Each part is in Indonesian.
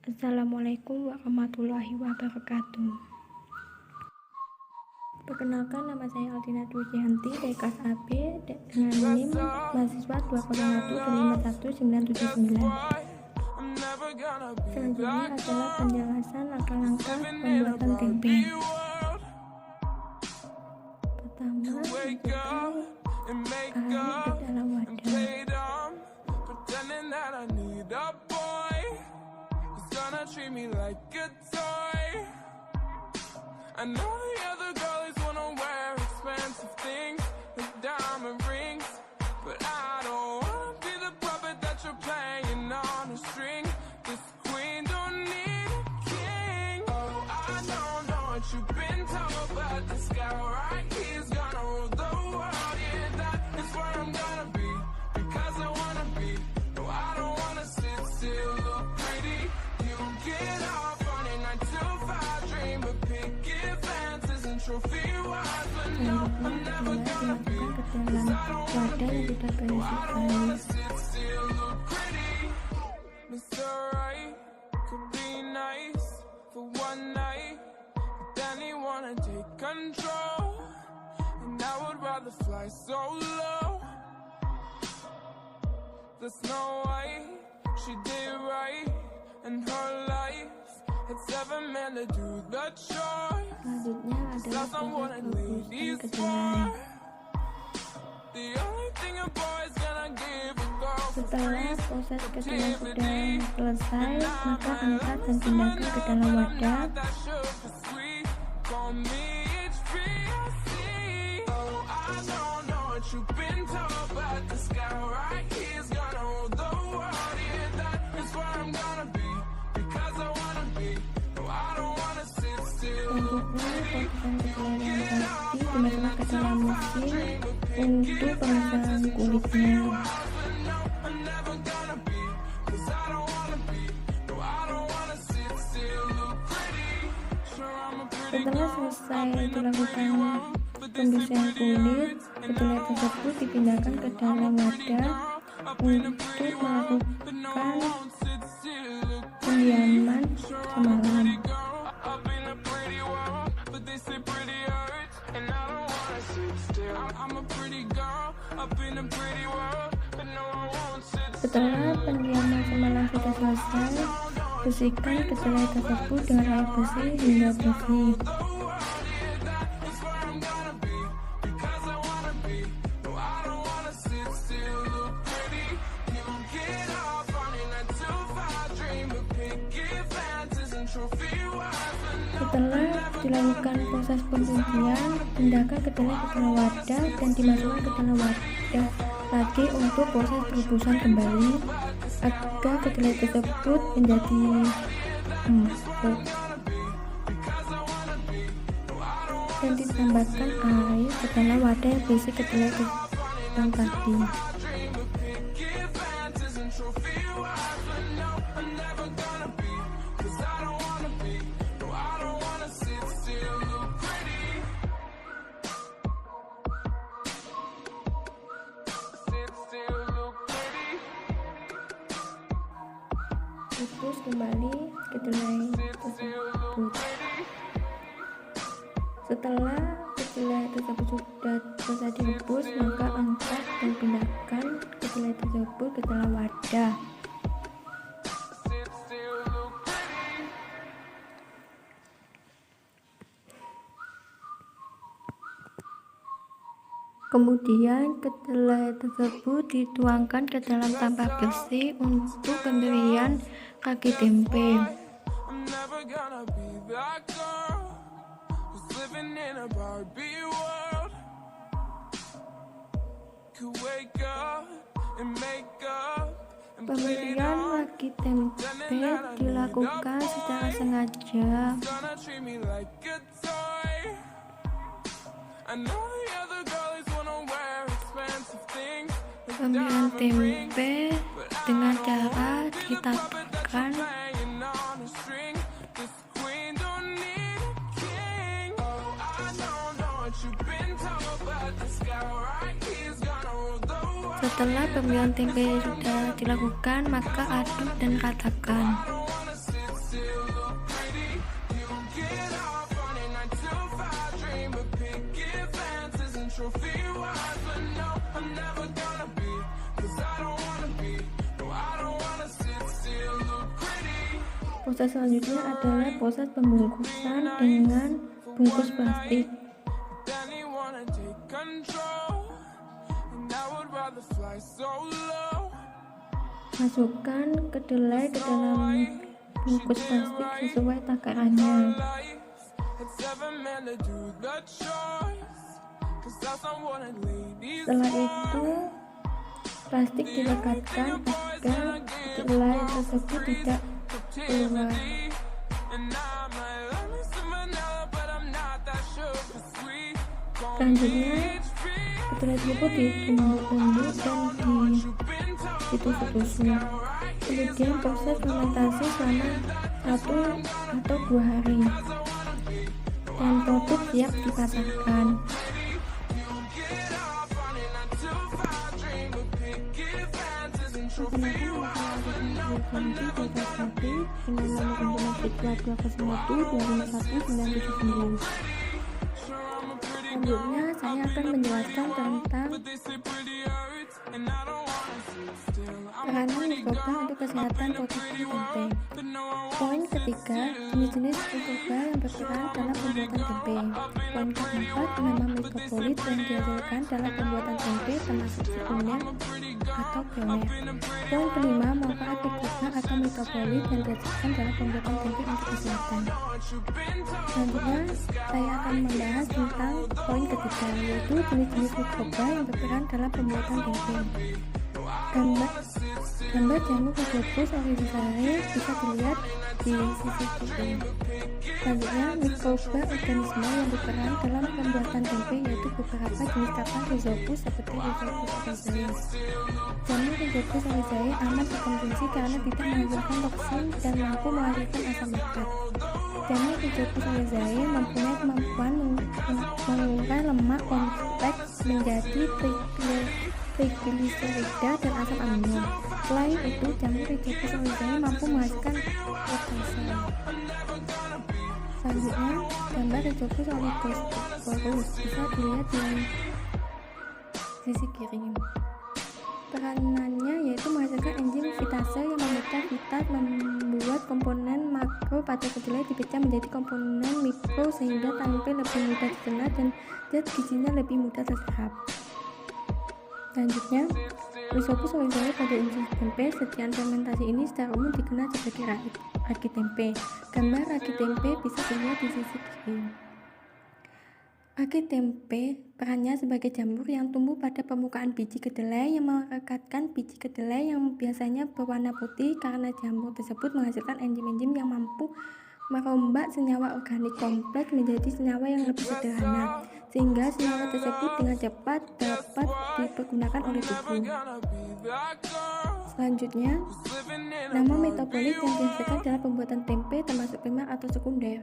Assalamualaikum warahmatullahi wabarakatuh. Perkenalkan, nama saya Aldina Dwi Cihanti dari kelas AB dengan NIM mahasiswa 201251979. Selanjutnya adalah penjelasan langkah-langkah pembuatan tempe. Pertama, masukkan air ke dalam wadah. Treat me like a toy. I know the other girls wanna wear expensive things with diamond rings, but I don't wanna be the puppet that you're playing on a string. This queen don't need a king. Oh, I don't know what you've been told, but this guy right here's gonna rule the world. Yeah, that is where I'm gonna be, because I wanna be. No, I don't wanna sit still, look pretty. Get off on a 9 to 5 dream, but picket fences and trophy wives. But no, I'm never gonna be, 'cause I don't wanna be. No, I don't wanna sit still, look pretty. Mr. Right could be nice for one night, but then he wanna take control, and I would rather fly solo. The Snow White, she did right in her life, had 7 men to do the chore. Selanjutnya adalah proses pembusukan kedelai. Setelah proses kedelai sudah selesai, maka angkat dan pindahkan ke dalam wadah. Selanjutnya, potongan kedelai yang tadi dimasukkan ke dalam mesin untuk pemisahan kulitnya. Setelah selesai dilakukan pembersihan kulit, kedelai tersebut dipindahkan ke dalam wadah untuk melakukan pendiaman semalam. Setelah pendiaman semalam sudah selesai, bersihkan kedelai tersebut dengan air bersih hingga bersih. Setelah dilakukan proses pembersihan, pindahkan kedelai ke dalam wadah dan dimasukkan ke dalam wadah lagi untuk proses perebusan kembali agar kedelai tersebut menjadi empuk, dan ditambahkan air ke dalam wadah yang berisi kedelai yang tadi. Rebus kembali kedelai tersebut. Setelah kedelai tersebut sudah selesai direbus, maka angkat dan pindahkan kedelai tersebut ke dalam wadah. Kemudian kedelai tersebut dituangkan ke dalam tampah bersih untuk pemberian kaki tempe. Pemberian kaki tempe dilakukan secara sengaja. Pemberian tempe dengan cara ditaburkan Setelah pemberian tempe sudah dilakukan, maka aduk dan ratakan. Proses selanjutnya adalah proses pembungkusan dengan bungkus plastik. Then he wanna take control, and I would rather fly so low. Masukkan kedelai ke dalam bungkus plastik sesuai takarannya. Had 7 men to do the choice, 'cause that's not what a lady's Setelah itu plastik dilekatkan agar kedelai tersebut tidak keluar. and I'm like, let me some vanilla, but I'm not that sugar sweet. Selanjutnya kedelai tersebut ditumbuk-tumbuk dan ditusuk-tusuk. Kemudian proses fermentasi selama 1 atau 2 hari dan produk siap dipasarkan. Selanjutnya saya akan menjelaskan tentang peranan mikroba untuk kesehatan produksi tempe. Poin ketiga, jenis-jenis mikroba yang berperan dalam pembuatan tempe. Poin keempat, nama mikropolit yang dihasilkan dalam pembuatan tempe termasuk sekunder atau primer. Poin kelima, manfaat mikroba atau mikropolit yang dihasilkan dalam pembuatan tempe untuk kesehatan. Selanjutnya, saya akan membahas tentang poin ketiga, yaitu jenis-jenis mikroba yang berperan dalam pembuatan tempe. Gambar jamur Rhizopus oryzae bisa dilihat di sisi kiri. Selanjutnya, mikroba organisme yang berperan dalam pembuatan tempe yaitu beberapa jenis kapal Rhizopus seperti Rhizopus oryzae. Jamur Rhizopus oryzae aman dikonsumsi karena tidak menghasilkan toksin dan mampu menghasilkan asam laktat. Jamur Rhizopus oryzae mempunyai kemampuan mengurai lemak kompleks menjadi trigliserida dan asam amino. Selain itu, jamur Rhizopus oryzae mampu menghasilkan protease. Selanjutnya, gambar Rhizopus oligosporus bisa dilihat di sisi kiri. Peranannya yaitu menghasilkan enzim fitase yang memecah fitat, membuat komponen makro pada kedelai dipecah menjadi komponen mikro sehingga tempe lebih mudah dicerna dan zat gizinya lebih mudah terserap. Selanjutnya, Rhizopus oryzae pada industri tempe. Sediaan fermentasi ini secara umum dikenal sebagai ragi tempe. Gambar ragi tempe bisa dilihat di sisi kiri. Ragi tempe perannya sebagai jamur yang tumbuh pada permukaan biji kedelai yang merekatkan biji kedelai yang biasanya berwarna putih karena jamur tersebut menghasilkan enzim-enzim yang mampu merombak senyawa organik kompleks menjadi senyawa yang lebih sederhana, sehingga senyawa tersebut dengan cepat dapat dipergunakan oleh tubuh. Selanjutnya, nama metabolit yang dihasilkan dalam pembuatan tempe termasuk primer atau sekunder.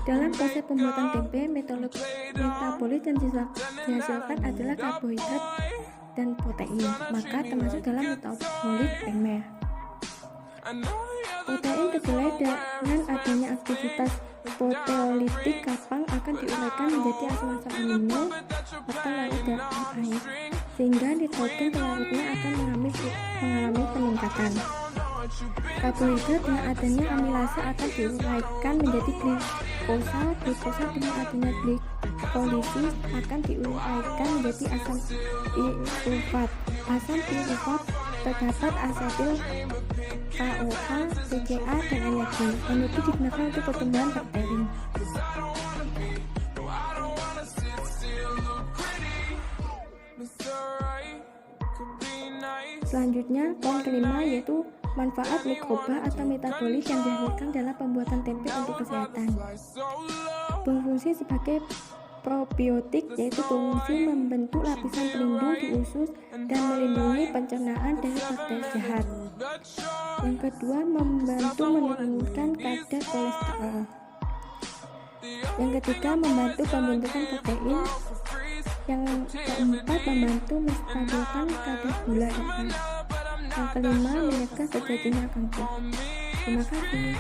Dalam proses pembuatan tempe, metabolit yang dihasilkan adalah karbohidrat dan protein, maka termasuk dalam metabolit primer. Protein kedelai dengan adanya aktivitas proteolitik kapang akan diuraikan menjadi asam-asam amino atau larut dalam air, sehingga nitrogen pelarutnya akan mengalami peningkatan. Karbohidrat dengan adanya amilase akan diuraikan menjadi glikosa. Glikosa dengan adanya glikolisis akan diuraikan menjadi asam pirufat. Asam pirufat terdapat asetil KOA, PCA, dan energi. Energi digunakan untuk pertumbuhan bakteri. Selanjutnya, poin kelima yaitu manfaat mikroba atau metabolit yang dihasilkan dalam pembuatan tempe untuk kesehatan. Berfungsi sebagai probiotik, yaitu berfungsi membentuk lapisan pelindung di usus dan melindungi pencernaan dari bakteri jahat. Yang kedua, membantu menurunkan kadar kolesterol. Yang ketiga, membantu pembentukan protein. Yang keempat, membantu menstabilkan kadar gula darah. Yang kelima, mencegah terjadinya kanker. Terima kasih.